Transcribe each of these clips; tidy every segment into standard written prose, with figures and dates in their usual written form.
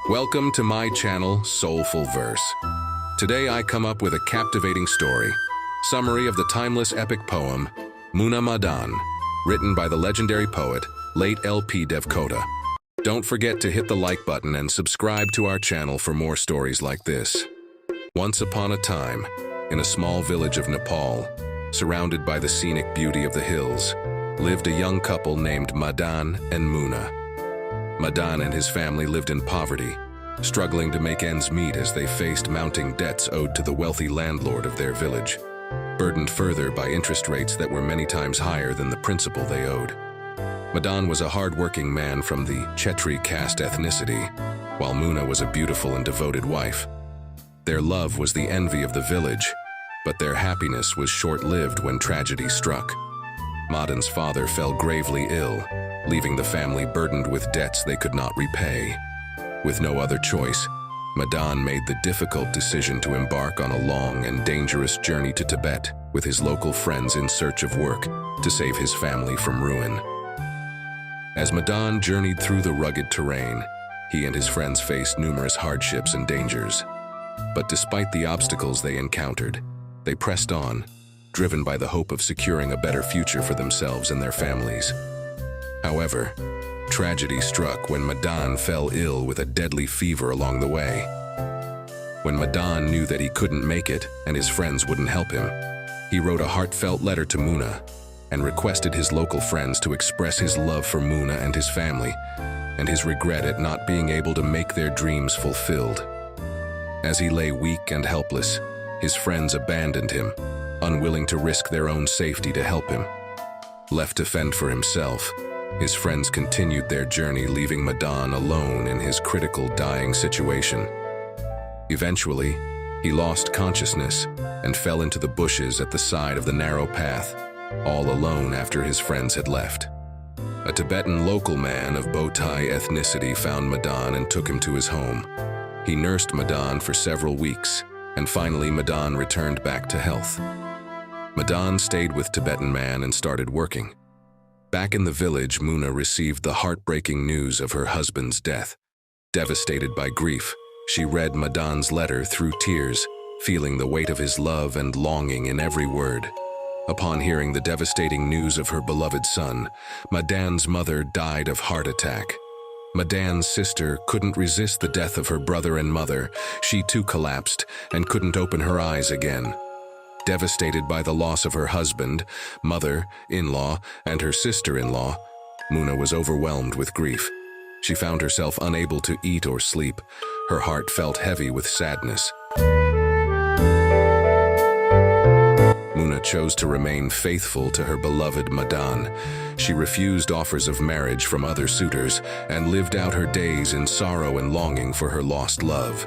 Welcome to my channel, Soulful Verse. Today I come up with a captivating story, summary of the timeless epic poem, Muna Madan, written by the legendary poet, late LP Devkota. Don't forget to hit the like button and subscribe to our channel for more stories like this. Once upon a time, in a small village of Nepal, surrounded by the scenic beauty of the hills, lived a young couple named Madan and Muna. Madan and his family lived in poverty, struggling to make ends meet as they faced mounting debts owed to the wealthy landlord of their village, burdened further by interest rates that were many times higher than the principal they owed. Madan was a hard-working man from the Chetri caste ethnicity, while Muna was a beautiful and devoted wife. Their love was the envy of the village, but their happiness was short-lived when tragedy struck. Madan's father fell gravely ill, leaving the family burdened with debts they could not repay. With no other choice, Madan made the difficult decision to embark on a long and dangerous journey to Tibet with his local friends in search of work to save his family from ruin. As Madan journeyed through the rugged terrain, he and his friends faced numerous hardships and dangers. But despite the obstacles they encountered, they pressed on, driven by the hope of securing a better future for themselves and their families. However, tragedy struck when Madan fell ill with a deadly fever along the way. When Madan knew that he couldn't make it and his friends wouldn't help him, he wrote a heartfelt letter to Muna and requested his local friends to express his love for Muna and his family and his regret at not being able to make their dreams fulfilled. As he lay weak and helpless, his friends abandoned him, unwilling to risk their own safety to help him. Left to fend for himself, his friends continued their journey, leaving Madan alone in his critical dying situation. Eventually, he lost consciousness and fell into the bushes at the side of the narrow path, all alone after his friends had left. A Tibetan local man of Botai ethnicity found Madan and took him to his home. He nursed Madan for several weeks, and finally Madan returned back to health. Madan stayed with Tibetan man and started working. Back in the village, Muna received the heartbreaking news of her husband's death. Devastated by grief, she read Madan's letter through tears, feeling the weight of his love and longing in every word. Upon hearing the devastating news of her beloved son, Madan's mother died of heart attack. Madan's sister couldn't resist the death of her brother and mother. She too collapsed and couldn't open her eyes again. Devastated by the loss of her husband, mother-in-law, and her sister-in-law, Muna was overwhelmed with grief. She found herself unable to eat or sleep. Her heart felt heavy with sadness. Muna chose to remain faithful to her beloved Madan. She refused offers of marriage from other suitors and lived out her days in sorrow and longing for her lost love.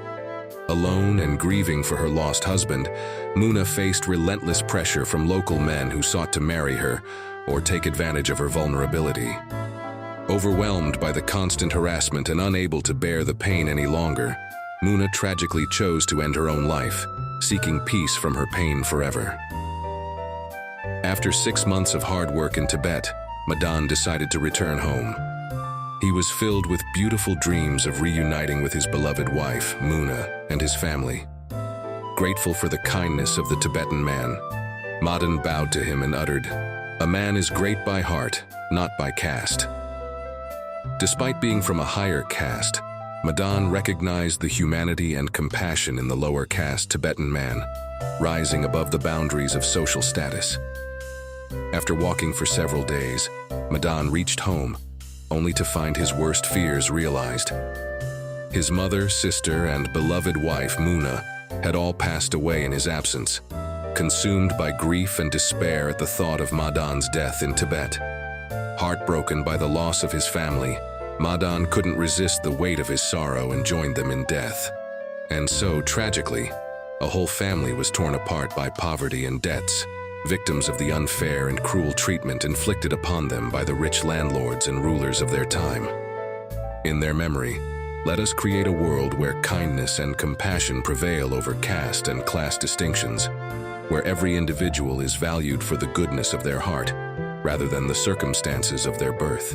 Alone and grieving for her lost husband, Muna faced relentless pressure from local men who sought to marry her or take advantage of her vulnerability. Overwhelmed by the constant harassment and unable to bear the pain any longer, Muna tragically chose to end her own life, seeking peace from her pain forever. After 6 months of hard work in Tibet, Madan decided to return home. He was filled with beautiful dreams of reuniting with his beloved wife, Muna, and his family. Grateful for the kindness of the Tibetan man, Madan bowed to him and uttered, "A man is great by heart, not by caste." Despite being from a higher caste, Madan recognized the humanity and compassion in the lower caste Tibetan man, rising above the boundaries of social status. After walking for several days, Madan reached home, only to find his worst fears realized. His mother, sister, and beloved wife, Muna, had all passed away in his absence. Consumed by grief and despair at the thought of Madan's death in Tibet. Heartbroken by the loss of his family, Madan couldn't resist the weight of his sorrow and joined them in death. And so, tragically, a whole family was torn apart by poverty and debts, victims of the unfair and cruel treatment inflicted upon them by the rich landlords and rulers of their time. In their memory, let us create a world where kindness and compassion prevail over caste and class distinctions, where every individual is valued for the goodness of their heart, rather than the circumstances of their birth.